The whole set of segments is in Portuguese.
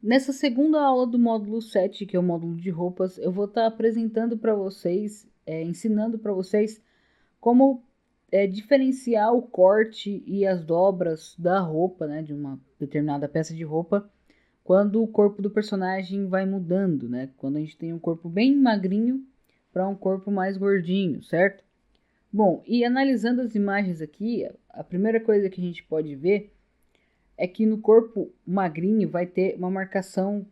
Nessa segunda aula do módulo 7, que é o módulo de roupas, eu vou estar apresentando para vocês, ensinando para vocês como diferenciar o corte e as dobras da roupa, né, de uma determinada peça de roupa, quando o corpo do personagem vai mudando, né? Quando a gente tem um corpo bem magrinho para um corpo mais gordinho, certo? Bom, e analisando as imagens aqui, a primeira coisa que a gente pode ver é que no corpo magrinho vai ter uma marcação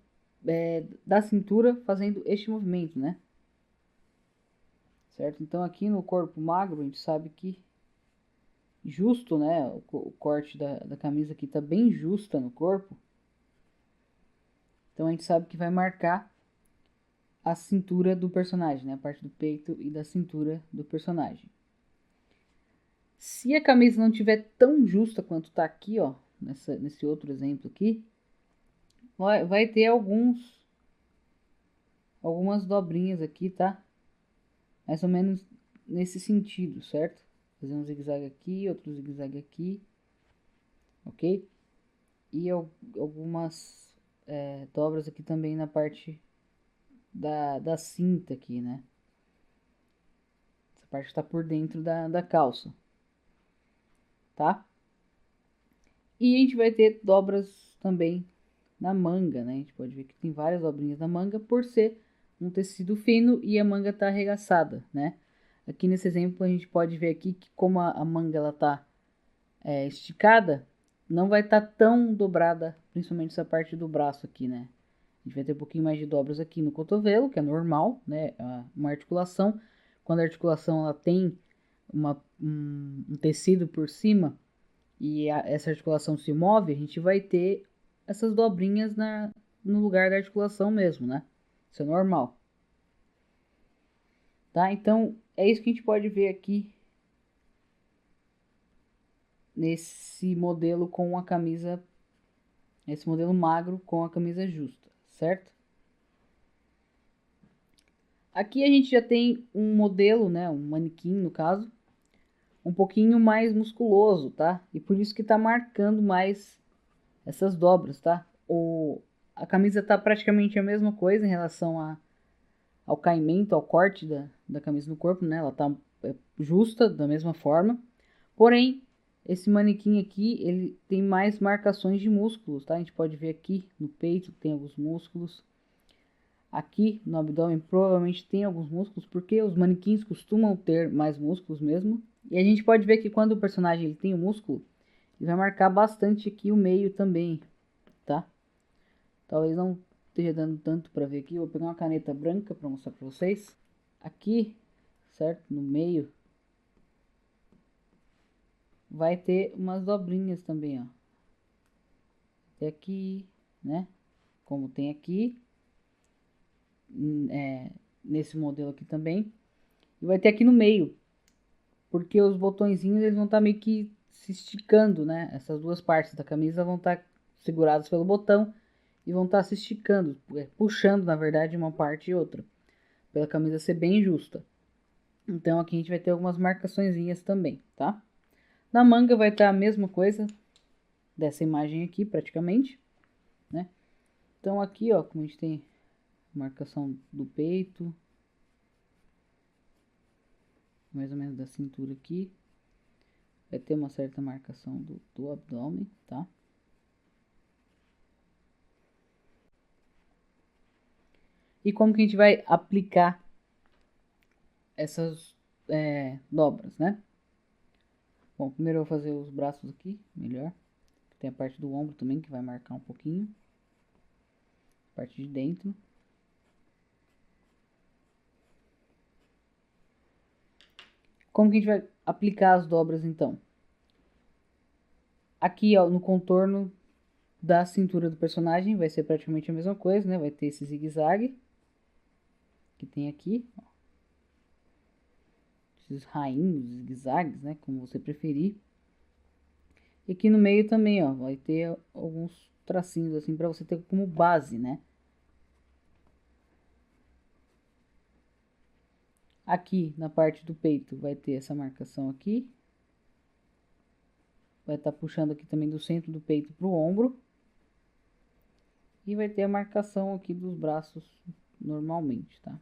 da cintura fazendo este movimento, né? Certo? Então aqui no corpo magro a gente sabe que justo, né? O corte da camisa aqui tá bem justa no corpo. Então a gente sabe que vai marcar a cintura do personagem, né? A parte do peito e da cintura do personagem. Se a camisa não tiver tão justa quanto tá aqui, ó, nesse outro exemplo aqui, vai ter algumas dobrinhas aqui, tá? Mais ou menos nesse sentido, certo? Fazer um zigue-zague aqui, outro zigue-zague aqui, ok? E algumas dobras aqui também na parte da cinta aqui, né? Essa parte está por dentro da calça, tá? E a gente vai ter dobras também na manga, né? A gente pode ver que tem várias dobrinhas na manga por ser um tecido fino e a manga tá arregaçada, né? Aqui nesse exemplo a gente pode ver aqui que como a manga ela tá esticada, não vai estar tão dobrada, principalmente essa parte do braço aqui, né? A gente vai ter um pouquinho mais de dobras aqui no cotovelo, que é normal, né? Uma articulação, quando a articulação ela tem um tecido por cima e essa articulação se move, a gente vai ter essas dobrinhas no lugar da articulação mesmo, né? Isso é normal. Tá? Então, é isso que a gente pode ver aqui nesse modelo com a camisa, esse modelo magro com a camisa justa, certo? Aqui a gente já tem um modelo, né, um manequim no caso, um pouquinho mais musculoso, tá? E por isso que tá marcando mais essas dobras, tá? A camisa tá praticamente a mesma coisa em relação ao caimento, ao corte da camisa no corpo, né? Ela tá justa da mesma forma. Porém, esse manequim aqui, ele tem mais marcações de músculos, tá? A gente pode ver aqui no peito tem alguns músculos. Aqui no abdômen provavelmente tem alguns músculos, porque os manequins costumam ter mais músculos mesmo. E a gente pode ver que quando o personagem ele tem o músculo, ele vai marcar bastante aqui o meio também, tá? Talvez não esteja dando tanto para ver aqui. Eu vou pegar uma caneta branca para mostrar para vocês. Aqui, certo? No meio vai ter umas dobrinhas também, ó. Até aqui, né? Como tem aqui, nesse modelo aqui também. E vai ter aqui no meio, porque os botõezinhos eles vão estar meio que se esticando, né? Essas duas partes da camisa vão estar seguradas pelo botão e vão estar se esticando, puxando, na verdade, uma parte e outra, pela camisa ser bem justa. Então aqui a gente vai ter algumas marcaçõezinhas também, tá? Na manga vai estar a mesma coisa dessa imagem aqui, praticamente, né? Então aqui, ó, como a gente tem marcação do peito, mais ou menos da cintura aqui, vai ter uma certa marcação do abdômen, tá? E como que a gente vai aplicar essas dobras, né? Bom, primeiro eu vou fazer os braços aqui, melhor. Tem a parte do ombro também que vai marcar um pouquinho. A parte de dentro. Como que a gente vai aplicar as dobras então? Aqui, ó, no contorno da cintura do personagem vai ser praticamente a mesma coisa, né? Vai ter esse zigue-zague que tem aqui, ó. Esses rainhos, zigue-zagues, né? Como você preferir. E aqui no meio também, ó, vai ter alguns tracinhos assim para você ter como base, né? Aqui na parte do peito vai ter essa marcação aqui. Vai estar puxando aqui também do centro do peito pro ombro. E vai ter a marcação aqui dos braços normalmente, tá?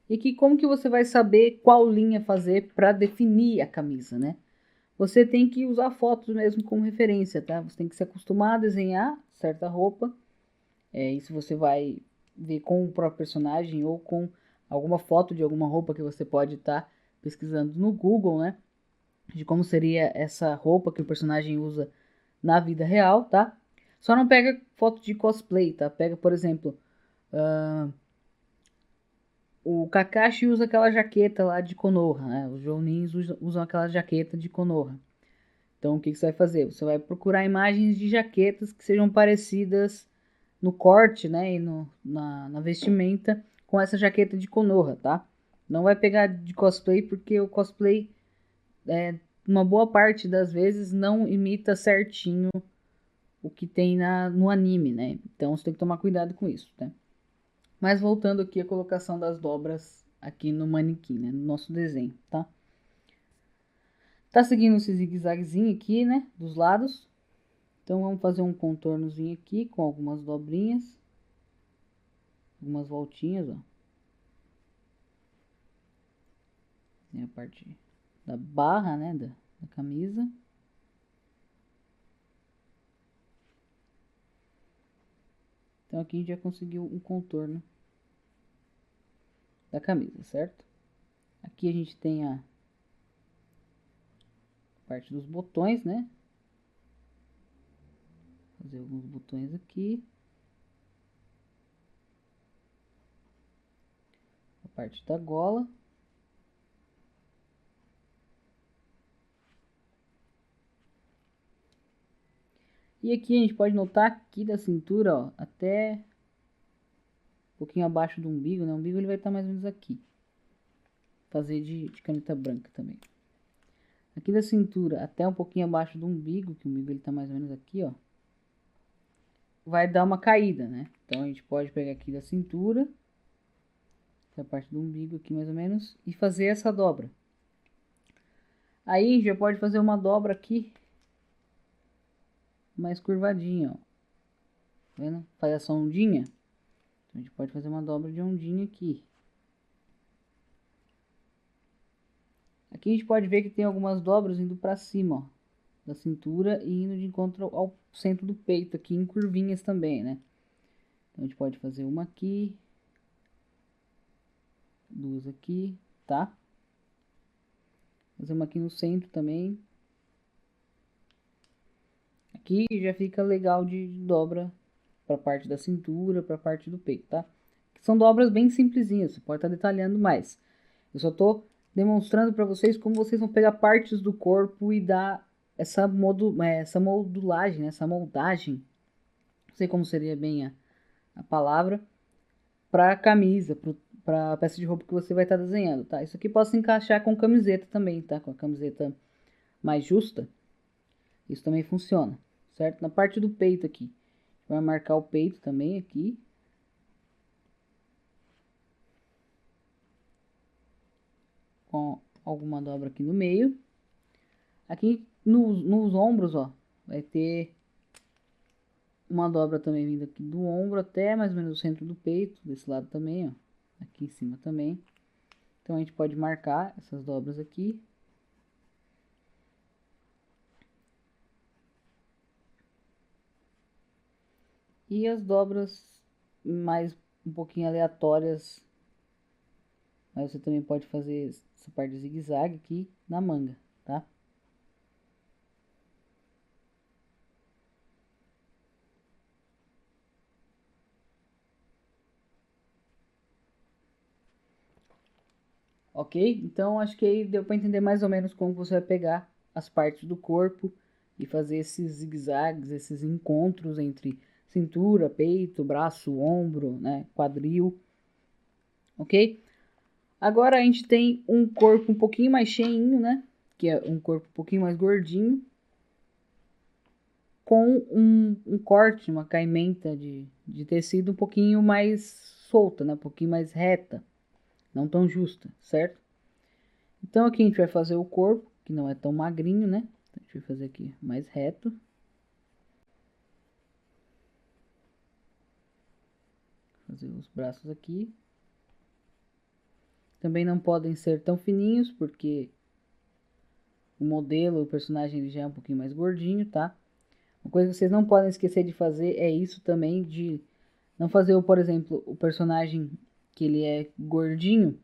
E aqui como que você vai saber qual linha fazer para definir a camisa, né? Você tem que usar fotos mesmo como referência, tá? Você tem que se acostumar a desenhar certa roupa. Isso você vai ver com o próprio personagem ou com alguma foto de alguma roupa que você pode estar pesquisando no Google, né? De como seria essa roupa que o personagem usa na vida real, tá? Só não pega foto de cosplay, tá? Pega, por exemplo, o Kakashi usa aquela jaqueta lá de Konoha, né? Os Jounins usam aquela jaqueta de Konoha. Então, o que você vai fazer? Você vai procurar imagens de jaquetas que sejam parecidas no corte, né? E na vestimenta com essa jaqueta de Konoha, tá? Não vai pegar de cosplay, porque o cosplay, uma boa parte das vezes, não imita certinho o que tem no anime, né? Então, você tem que tomar cuidado com isso, tá? Mas voltando aqui à colocação das dobras aqui no manequim, né? No nosso desenho, tá? Tá seguindo esse zigue-zaguezinho aqui, né? Dos lados. Então, vamos fazer um contornozinho aqui com algumas dobrinhas. Algumas voltinhas, ó. Tem a parte da barra, né? Da camisa. Então, aqui a gente já conseguiu um contorno da camisa, certo? Aqui a gente tem a parte dos botões, né? Fazer alguns botões aqui. A parte da gola. E aqui a gente pode notar aqui da cintura, ó, até um pouquinho abaixo do umbigo, né? O umbigo ele vai estar mais ou menos aqui. Fazer de caneta branca também. Aqui da cintura até um pouquinho abaixo do umbigo, que o umbigo ele tá mais ou menos aqui, ó. Vai dar uma caída, né? Então a gente pode pegar aqui da cintura, essa parte do umbigo aqui mais ou menos, e fazer essa dobra. Aí a gente já pode fazer uma dobra aqui, mais curvadinha, ó. Tá vendo? Faz essa ondinha. Então a gente pode fazer uma dobra de ondinha aqui. Aqui a gente pode ver que tem algumas dobras indo para cima, ó, da cintura e indo de encontro ao centro do peito aqui em curvinhas também, né? Então a gente pode fazer uma aqui, duas aqui, tá? Fazer uma aqui no centro também. Aqui já fica legal de dobra para parte da cintura, para parte do peito, tá? São dobras bem simplesinhas, você pode estar detalhando mais. Eu só tô demonstrando para vocês como vocês vão pegar partes do corpo e dar essa modulagem, né? Essa moldagem, não sei como seria bem a palavra, para a camisa, para a peça de roupa que você vai estar desenhando, tá? Isso aqui pode se encaixar com camiseta também, tá? Com a camiseta mais justa, isso também funciona, certo? Na parte do peito aqui, vai marcar o peito também aqui. Com alguma dobra aqui no meio. Aqui nos ombros, ó, vai ter uma dobra também vindo aqui do ombro até mais ou menos o centro do peito, desse lado também, ó, aqui em cima também. Então a gente pode marcar essas dobras aqui. E as dobras mais um pouquinho aleatórias, mas você também pode fazer essa parte de zigue-zague aqui na manga, tá? Ok? Então acho que aí deu para entender mais ou menos como você vai pegar as partes do corpo e fazer esses zigue-zagues, esses encontros entre cintura, peito, braço, ombro, né, quadril, ok? Agora a gente tem um corpo um pouquinho mais cheinho, né, que é um corpo um pouquinho mais gordinho, com um corte, uma caimenta de tecido um pouquinho mais solta, né, um pouquinho mais reta, não tão justa, certo? Então aqui a gente vai fazer o corpo, que não é tão magrinho, né? A gente vai fazer aqui mais reto. fazer os braços aqui. Também não podem ser tão fininhos, porque o modelo, o personagem, ele já é um pouquinho mais gordinho, tá? Uma coisa que vocês não podem esquecer de fazer é isso também, de não fazer, por exemplo, o personagem que ele é gordinho,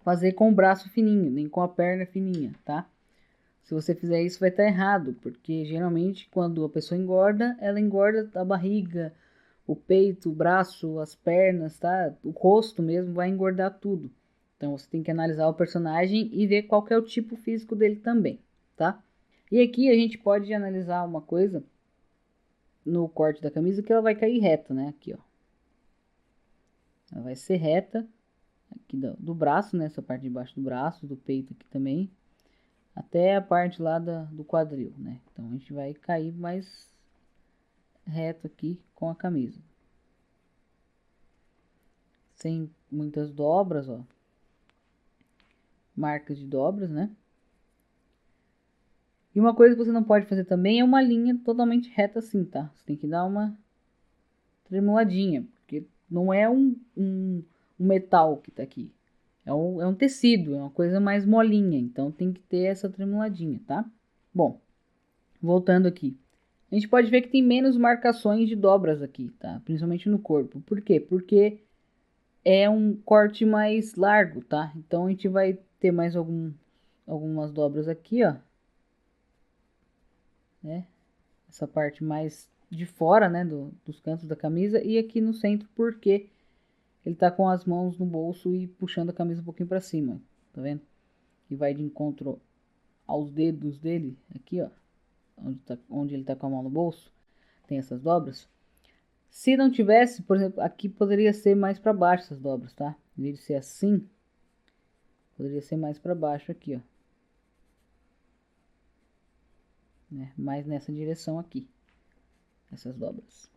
fazer com o braço fininho, nem com a perna fininha, tá? Se você fizer isso, vai estar errado, porque geralmente quando a pessoa engorda, ela engorda a barriga, o peito, o braço, as pernas, tá? O rosto mesmo vai engordar tudo. Então você tem que analisar o personagem e ver qual que é o tipo físico dele também, tá? E aqui a gente pode analisar uma coisa no corte da camisa, que ela vai cair reta, né? Aqui, ó. Ela vai ser reta aqui do braço, né? Essa parte de baixo do braço, do peito aqui também, até a parte lá do quadril, né? Então a gente vai cair mais reto aqui com a camisa. Sem muitas dobras, ó. Marcas de dobras, né? E uma coisa que você não pode fazer também é uma linha totalmente reta assim, tá? Você tem que dar uma tremuladinha, porque não é um metal que tá aqui. É um tecido, é uma coisa mais molinha, então tem que ter essa tremuladinha, tá? Bom, voltando aqui. A gente pode ver que tem menos marcações de dobras aqui, tá? Principalmente no corpo. Por quê? Porque é um corte mais largo, tá? Então a gente vai ter mais algumas dobras aqui, ó. Né? Essa parte mais de fora, né? Dos cantos da camisa. E aqui no centro, porque ele tá com as mãos no bolso e puxando a camisa um pouquinho para cima. Tá vendo? E vai de encontro aos dedos dele, aqui, ó. Onde ele tá com a mão no bolso. Tem essas dobras. Se não tivesse, por exemplo, aqui poderia ser mais para baixo essas dobras, tá? Em vez de ser assim, poderia ser mais para baixo aqui, ó. Né? Mais nessa direção aqui. Essas dobras.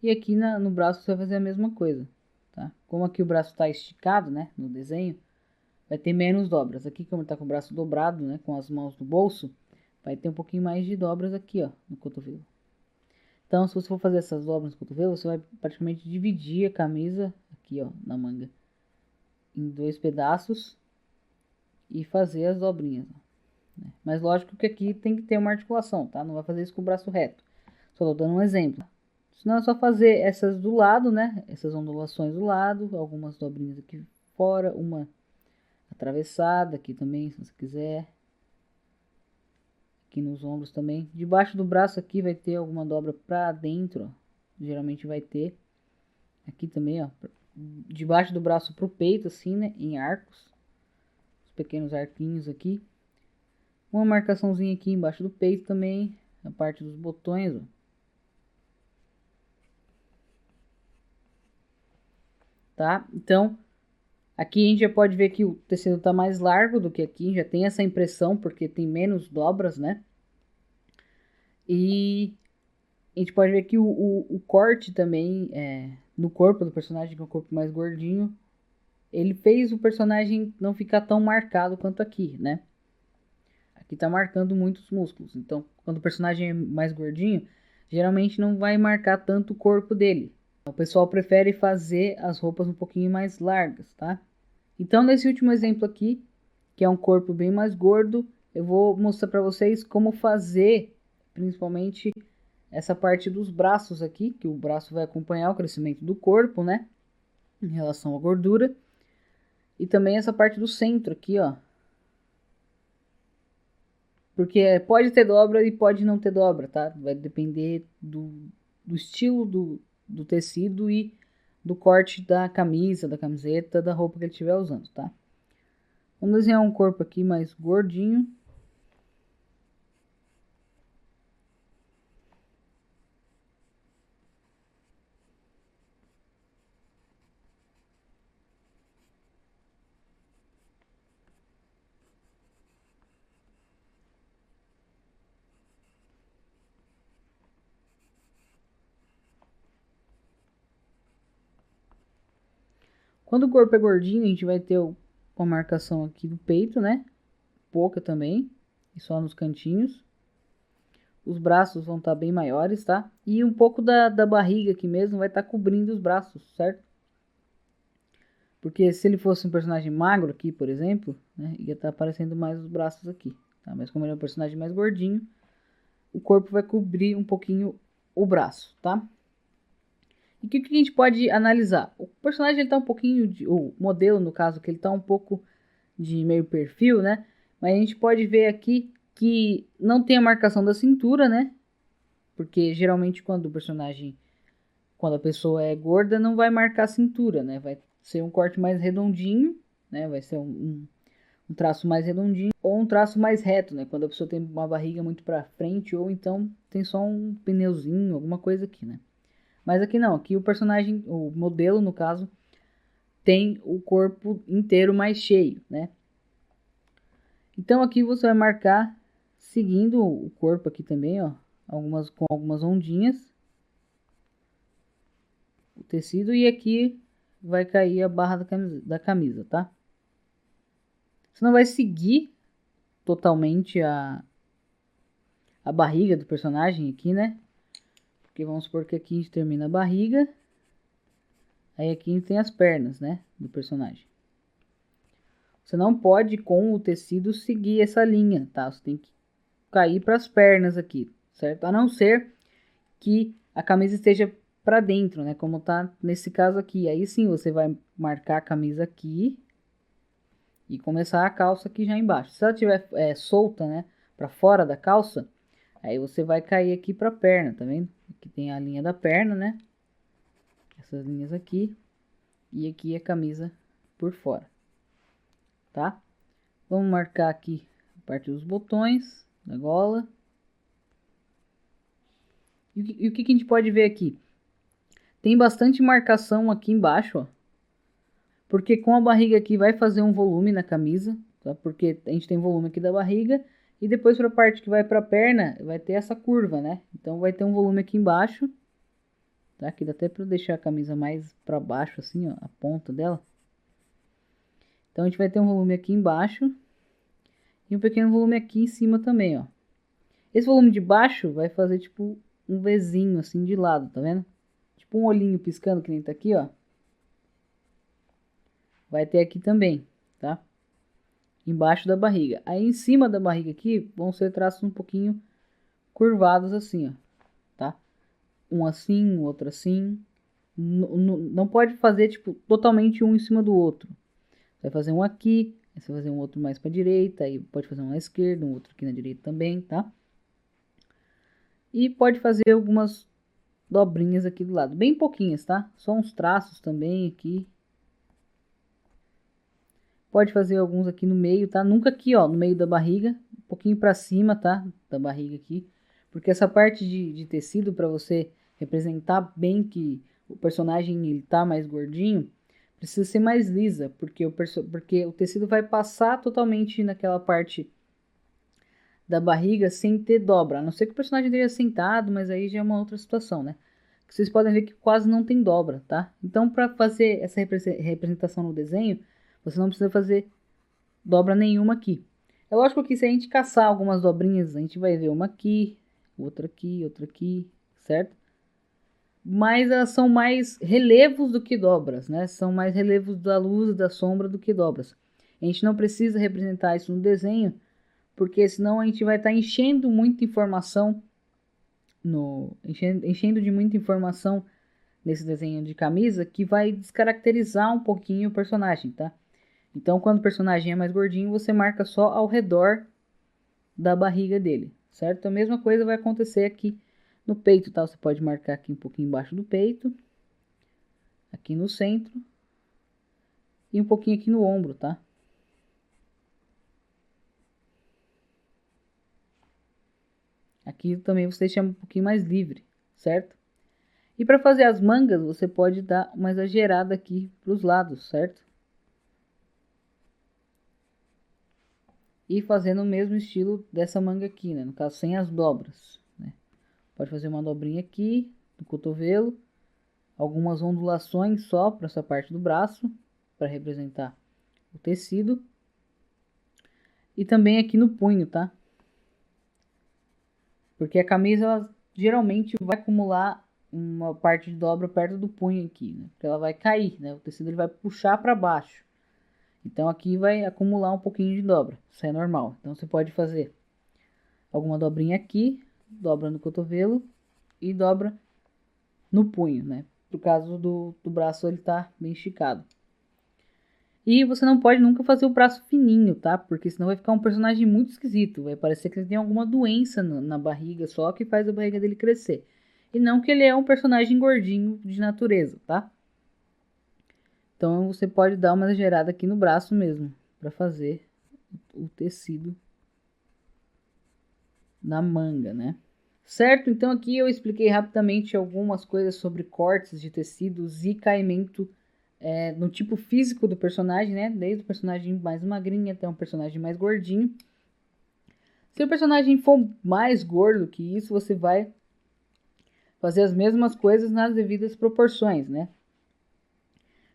E aqui no braço você vai fazer a mesma coisa, tá? Como aqui o braço está esticado, né? No desenho, vai ter menos dobras. Aqui, como está com o braço dobrado, né? Com as mãos no bolso, vai ter um pouquinho mais de dobras aqui, ó. No cotovelo. Então, se você for fazer essas dobras no cotovelo, você vai praticamente dividir a camisa aqui, ó, na manga, em 2 pedaços e fazer as dobrinhas, ó, né? Mas lógico que aqui tem que ter uma articulação, tá? Não vai fazer isso com o braço reto. Só tô dando um exemplo. Senão é só fazer essas do lado, né? Essas ondulações do lado, algumas dobrinhas aqui fora, uma atravessada aqui também, se você quiser. Aqui nos ombros também. Debaixo do braço aqui vai ter alguma dobra pra dentro, ó. Geralmente vai ter. Aqui também, ó. Debaixo do braço pro peito, assim, né? Em arcos. Os pequenos arquinhos aqui. Uma marcaçãozinha aqui embaixo do peito também. A parte dos botões, ó. Tá? Então, aqui a gente já pode ver que o tecido tá mais largo do que aqui. Já tem essa impressão, porque tem menos dobras, né? E a gente pode ver que o corte também no corpo do personagem, que é um corpo mais gordinho, ele fez o personagem não ficar tão marcado quanto aqui, né? Aqui tá marcando muitos músculos. Então, quando o personagem é mais gordinho, geralmente não vai marcar tanto o corpo dele. O pessoal prefere fazer as roupas um pouquinho mais largas, tá? Então, nesse último exemplo aqui, que é um corpo bem mais gordo, eu vou mostrar para vocês como fazer, principalmente, essa parte dos braços aqui, que o braço vai acompanhar o crescimento do corpo, né? Em relação à gordura. E também essa parte do centro aqui, ó. Porque pode ter dobra e pode não ter dobra, tá? Vai depender do estilo do tecido e do corte da camisa, da camiseta, da roupa que ele estiver usando, tá? Vamos desenhar um corpo aqui mais gordinho. Quando o corpo é gordinho, a gente vai ter uma marcação aqui do peito, né? Pouca também, e só nos cantinhos. os braços vão estar bem maiores, tá? E um pouco da barriga aqui mesmo vai estar cobrindo os braços, certo? Porque se ele fosse um personagem magro aqui, por exemplo, né, ia estar aparecendo mais os braços aqui, tá? Mas como ele é um personagem mais gordinho, o corpo vai cobrir um pouquinho o braço, tá? E o que a gente pode analisar? O personagem ele tá um pouquinho, o modelo no caso, que ele tá um pouco de meio perfil, né? Mas a gente pode ver aqui que não tem a marcação da cintura, né? Porque geralmente quando a pessoa é gorda, não vai marcar a cintura, né? Vai ser um corte mais redondinho, né? Vai ser um traço mais redondinho ou um traço mais reto, né? Quando a pessoa tem uma barriga muito para frente ou então tem só um pneuzinho, alguma coisa aqui, né? Mas aqui não, aqui o personagem, o modelo no caso, tem o corpo inteiro mais cheio, né? Então aqui você vai marcar seguindo o corpo aqui também, ó, com algumas ondinhas, o tecido, e aqui vai cair a barra da camisa, tá? Você não vai seguir totalmente a barriga do personagem aqui, né? Porque vamos supor que aqui a gente termina a barriga, aí aqui a gente tem as pernas, né, do personagem. Você não pode com o tecido seguir essa linha, tá? Você tem que cair para as pernas aqui, certo? A não ser que a camisa esteja para dentro, né? Como tá nesse caso aqui. Aí sim você vai marcar a camisa aqui e começar a calça aqui já embaixo. Se ela estiver solta, né, para fora da calça, aí você vai cair aqui para a perna, tá vendo? Aqui tem a linha da perna, né? Essas linhas aqui. E aqui a camisa por fora, tá? Vamos marcar aqui a parte dos botões da gola. E o que a gente pode ver aqui? Tem bastante marcação aqui embaixo, ó. Porque com a barriga aqui vai fazer um volume na camisa, tá? Porque a gente tem volume aqui da barriga. E depois para a parte que vai para a perna, vai ter essa curva, né? Então vai ter um volume aqui embaixo. Tá? Aqui dá até para deixar a camisa mais para baixo, assim, ó, a ponta dela. Então a gente vai ter um volume aqui embaixo. E um pequeno volume aqui em cima também, ó. Esse volume de baixo vai fazer tipo um Vzinho assim de lado, tá vendo? Tipo um olhinho piscando que nem tá aqui, ó. Vai ter aqui também, tá? Embaixo da barriga. Aí em cima da barriga aqui vão ser traços um pouquinho curvados assim, ó, tá? Um assim, outro assim. Não pode fazer tipo totalmente um em cima do outro. Vai fazer um aqui, aí você vai fazer um outro mais para direita, aí pode fazer um à esquerda, um outro aqui na direita também, tá? E pode fazer algumas dobrinhas aqui do lado, bem pouquinhas, tá? Só uns traços também aqui. Pode fazer alguns aqui no meio, tá? Nunca aqui, ó, no meio da barriga, um pouquinho para cima, tá? Da barriga aqui, porque essa parte de tecido, para você representar bem que o personagem ele tá mais gordinho, precisa ser mais lisa, porque o tecido vai passar totalmente naquela parte da barriga sem ter dobra, a não ser que o personagem esteja sentado, mas aí já é uma outra situação, né? Vocês podem ver que quase não tem dobra, tá? Então, para fazer essa representação no desenho, você não precisa fazer dobra nenhuma aqui. É lógico que se a gente caçar algumas dobrinhas, a gente vai ver uma aqui, outra aqui, certo? Mas elas são mais relevos do que dobras, né? São mais relevos da luz e da sombra do que dobras. A gente não precisa representar isso no desenho, porque senão a gente vai estar enchendo muita informação enchendo de muita informação nesse desenho de camisa que vai descaracterizar um pouquinho o personagem, tá? Então, quando o personagem é mais gordinho, você marca só ao redor da barriga dele, certo? A mesma coisa vai acontecer aqui no peito, tá? Você pode marcar aqui um pouquinho embaixo do peito, aqui no centro e um pouquinho aqui no ombro, tá? Aqui também você deixa um pouquinho mais livre, certo? E para fazer as mangas, você pode dar uma exagerada aqui para os lados, certo? E fazendo o mesmo estilo dessa manga aqui, né? No caso, sem as dobras, né? Pode fazer uma dobrinha aqui no cotovelo, algumas ondulações só para essa parte do braço, para representar o tecido. E também aqui no punho, tá? Porque a camisa, ela geralmente vai acumular uma parte de dobra perto do punho aqui, né? Porque ela vai cair, né? O tecido ele vai puxar para baixo. Então aqui vai acumular um pouquinho de dobra. Isso é normal. Então você pode fazer alguma dobrinha aqui, dobra no cotovelo e dobra no punho, né? No caso do braço, ele tá bem esticado. E você não pode nunca fazer o braço fininho, tá? Porque senão vai ficar um personagem muito esquisito. Vai parecer que ele tem alguma doença na barriga só que faz a barriga dele crescer. E não que ele é um personagem gordinho de natureza, tá? Então você pode dar uma exagerada aqui no braço mesmo, para fazer o tecido na manga, né? Certo? Então aqui eu expliquei rapidamente algumas coisas sobre cortes de tecidos e caimento no tipo físico do personagem, né? Desde o personagem mais magrinho até um personagem mais gordinho. Se o personagem for mais gordo que isso, você vai fazer as mesmas coisas nas devidas proporções, né?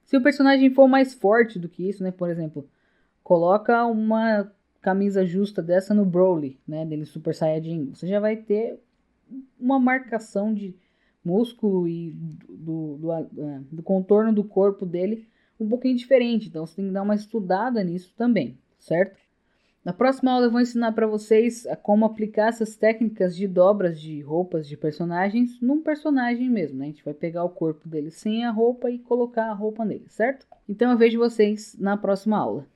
Se o personagem for mais forte do que isso, né? Por exemplo, coloca uma camisa justa dessa no Broly, né? Dele Super Saiyajin. Você já vai ter uma marcação de músculo e do contorno do corpo dele um pouquinho diferente. Então você tem que dar uma estudada nisso também, certo? Na próxima aula eu vou ensinar para vocês como aplicar essas técnicas de dobras de roupas de personagens num personagem mesmo, né? A gente vai pegar o corpo dele sem a roupa e colocar a roupa nele, certo? Então eu vejo vocês na próxima aula.